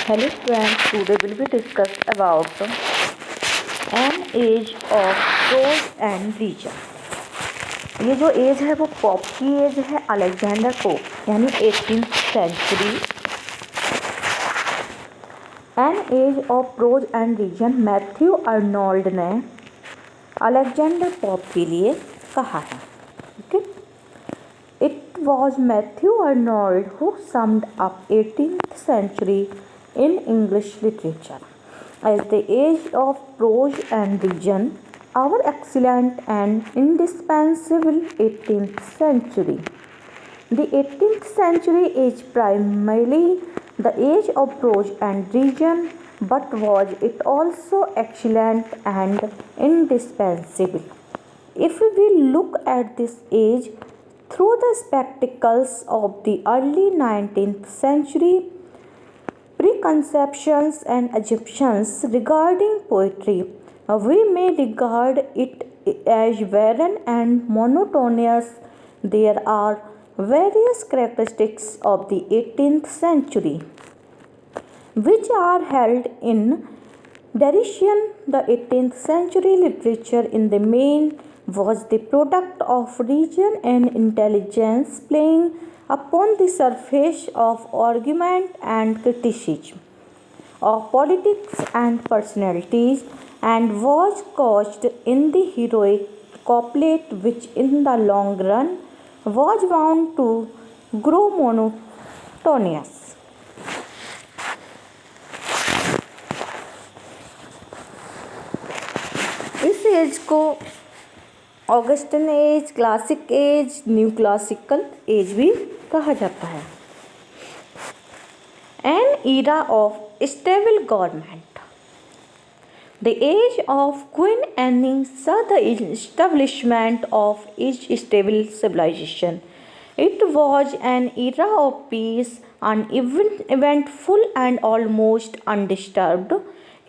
Hello friends, today will be discussed about an age of prose and region. ये जो as है वो pop की एज है, अलेक्जेंडर पोप यानी 18th century. An age of prose and reason Matthew Arnold ने Alexander Pope के लिए कहा है. Okay, it was Matthew Arnold who summed up 18th century in English literature as the age of prose and reason, our excellent and indispensable 18th century. The 18th century is primarily the age of prose and reason, but was it also excellent and indispensable? If we look at this age through the spectacles of the early 19th century, preconceptions and assumptions regarding poetry, we may regard it as barren and monotonous. There are various characteristics of the 18th century which are held in derision. The 18th century literature in the main was the product of reason and intelligence playing upon the surface of argument and criticism of politics and personalities, and was couched in the heroic couplet which in the long run was bound to grow monotonous. इस age को Augustan age, classic age, new classical age भी कहा जाता है. An era of stable government. The age of Queen Anne saw the establishment of each stable civilization. It was an era of peace, uneventful and almost undisturbed.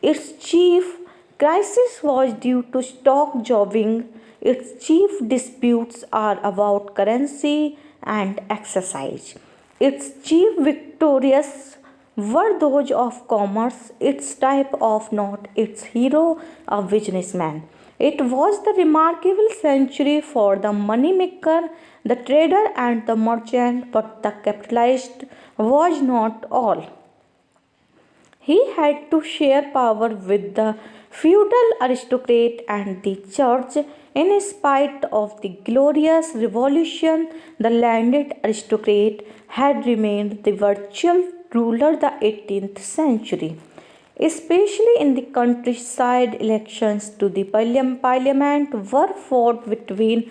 Its chief crisis was due to stock jobbing. Its chief disputes are about currency and exercise. Its chief victories were those of commerce. Its type of note, its hero, a businessman. It was the remarkable century for the moneymaker, the trader and the merchant, but the capitalist was not all. He had to share power with the feudal aristocrat and the church. In spite of the glorious revolution, the landed aristocrat had remained the virtual ruler the 18th century, especially in the countryside. Elections to the parliament were fought between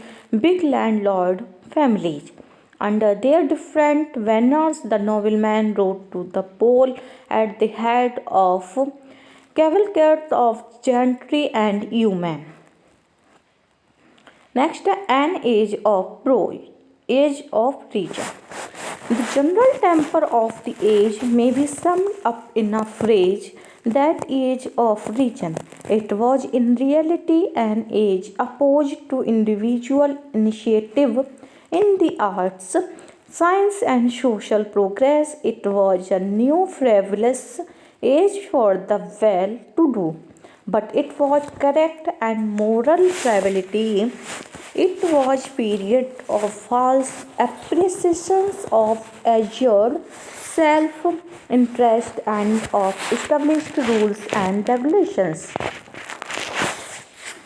big landlord families. Under their different banners, the nobleman rode to the poll at the head of cavalcades of gentry and yeomen. Next, an age of prose, age of reason. The general temper of the age may be summed up in a phrase, that age of reason. It was in reality an age opposed to individual initiative in the arts, science and social progress. It was a new frivolous age for the well-to-do, but it was correct and moral frivolity. It was period of false appreciations of assured self-interest and of established rules and regulations.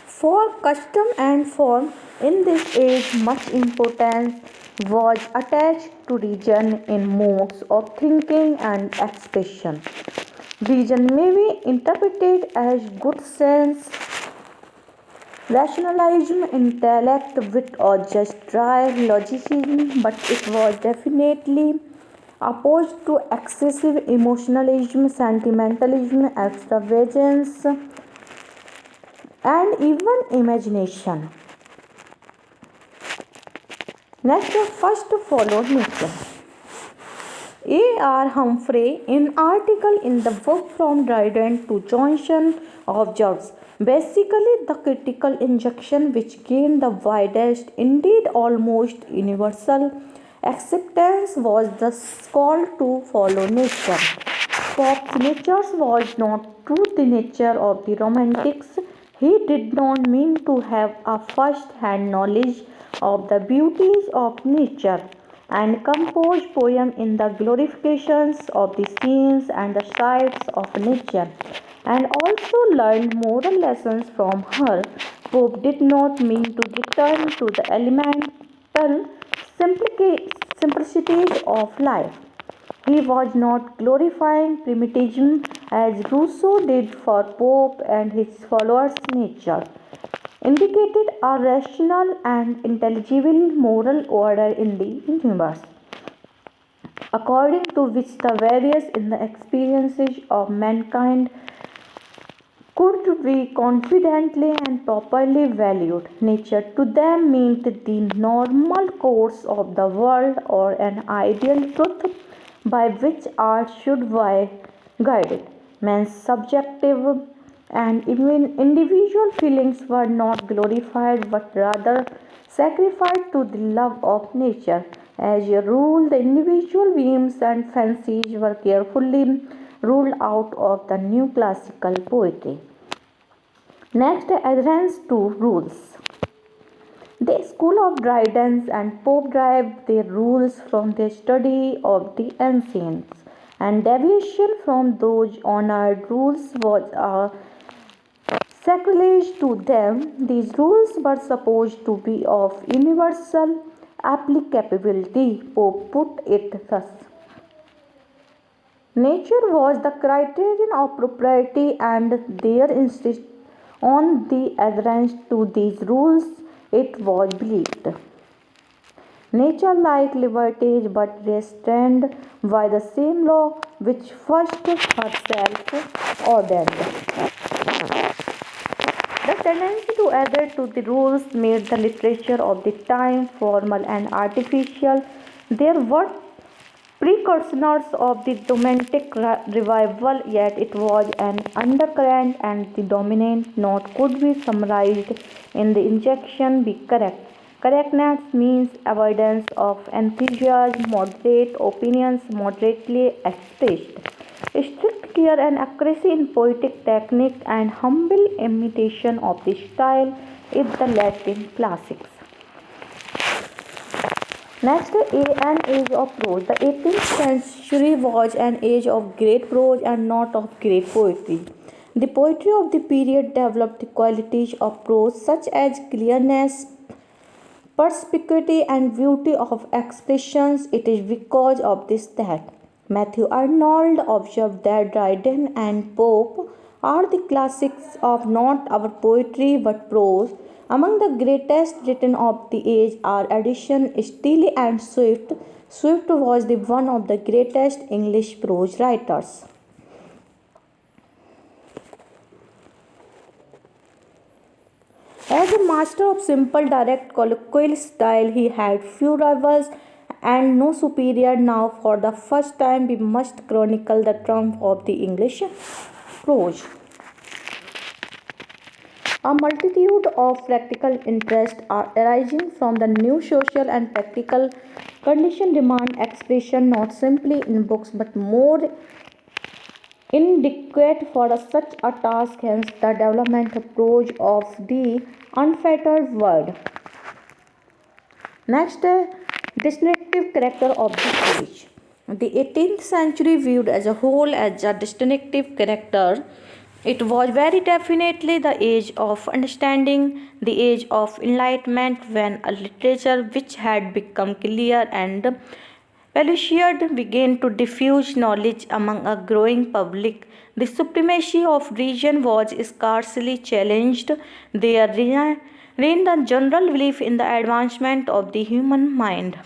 For custom and form in this age, much importance was attached to reason in modes of thinking and expression. Reason may be interpreted as good sense, rationalism, intellect, wit, or just dry logicism, but it was definitely opposed to excessive emotionalism, sentimentalism, extravagance, and even imagination. Next, first follow nature. A. R. Humphrey, in article in the book From Dryden to Johnson, observes, basically the critical injunction which gained the widest, indeed almost universal acceptance was the call to follow nature. Pope's nature was not true the nature of the Romantics. He did not mean to have a first hand knowledge of the beauties of nature and compose poems in the glorifications of the scenes and the sights of nature, and also learned moral lessons from her. Pope did not mean to return to the elemental simplicities of life. He was not glorifying primitivism as Rousseau did. For Pope and his followers. Nature indicated a rational and intelligible moral order in the universe, according to which the various in the experiences of mankind could be confidently and properly valued. Nature to them meant the normal course of the world or an ideal truth by which art should be guided. Man's subjective and even individual feelings were not glorified but rather sacrificed to the love of nature. As a rule, the individual whims and fancies were carefully ruled out of the new classical poetry. Next, adherence to rules. The school of Dryden and Pope derived their rules from their study of the ancients, and deviation from those honored rules was a sacrilege to them. These rules were supposed to be of universal applicability. Pope put it thus: nature was the criterion of propriety, and their insist on the adherence to these rules, it was believed. Nature like liberty is but restrained by the same law which first herself ordained. The tendency to adhere to the rules made the literature of the time formal and artificial. There were precursors of the Romantic revival, yet it was an undercurrent, and the dominant note could be summarized in the injection be correct. Correctness means avoidance of enthusiasm, moderate opinions, moderately expressed, strict care and accuracy in poetic technique, and humble imitation of the style of the Latin classics. Next, an age of prose. The 18th century was an age of great prose and not of great poetry. The poetry of the period developed the qualities of prose such as clearness, perspicuity, and beauty of expressions. It is because of this that Matthew Arnold observed that Dryden and Pope are the classics of not our poetry but prose. Among the greatest written of the age are Addison, Steele, and Swift. Swift was the one of the greatest English prose writers. As a master of simple, direct, colloquial style, he had few rivals and no superior. Now, for the first time, we must chronicle the triumph of the English prose. A multitude of practical interests are arising from the new social and practical condition demand expression not simply in books but more inadequate for such a task, hence the development of prose of the unfettered word. Next, distinctive character of the age. The 18th century, viewed as a whole as a distinctive character, it was very definitely the age of understanding, the age of enlightenment, when a literature which had become clear and Pellucid began to diffuse knowledge among a growing public. The supremacy of region was scarcely challenged. There reigned a general belief in the advancement of the human mind.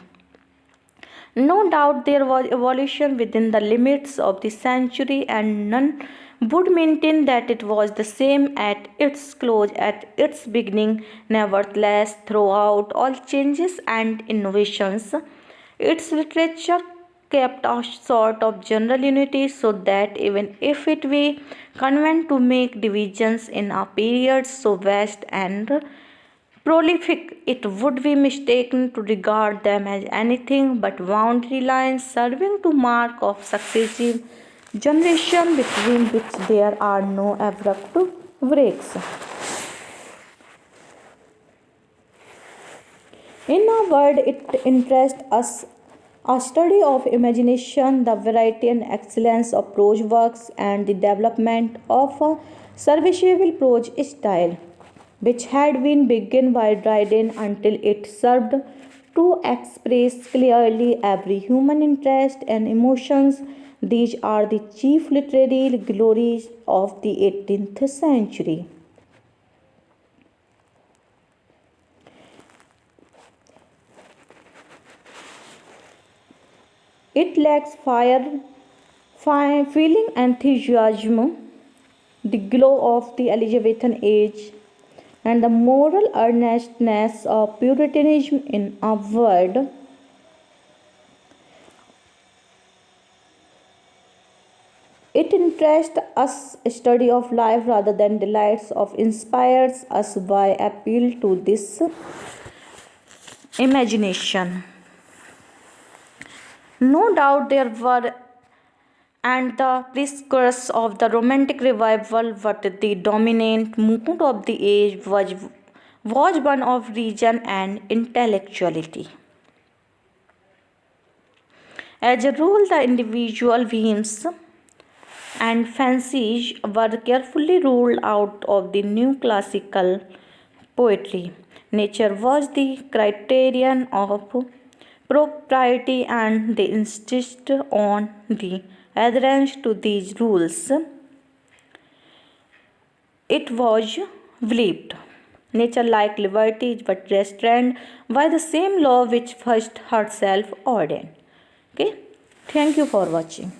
No doubt there was evolution within the limits of the century, and none would maintain that it was the same at its close, at its beginning. Nevertheless, throughout all changes and innovations, its literature kept a sort of general unity, so that even if it were convenient to make divisions in a period so vast and prolific, it would be mistaken to regard them as anything but boundary lines serving to mark of successive generation between which there are no abrupt breaks. In a word, it interests us a study of imagination, the variety and excellence of prose works, and the development of a serviceable prose style, which had been begun by Dryden until it served to express clearly every human interest and emotions. These are the chief literary glories of the 18th century. It lacks feeling, enthusiasm, the glow of the Elizabethan age, and the moral earnestness of Puritanism. In a word, it interests us study of life rather than delights of inspires us by appeal to this imagination. No doubt there were and the discourse of the Romantic revival, but the dominant mood of the age was one of reason and intellectuality. As a rule, the individual whims and fancies were carefully ruled out of the new classical poetry. Nature was the criterion of propriety, and they insist on the adherence to these rules. It was believed nature like liberty but restrained by the same law which first herself ordained. Okay, thank you for watching.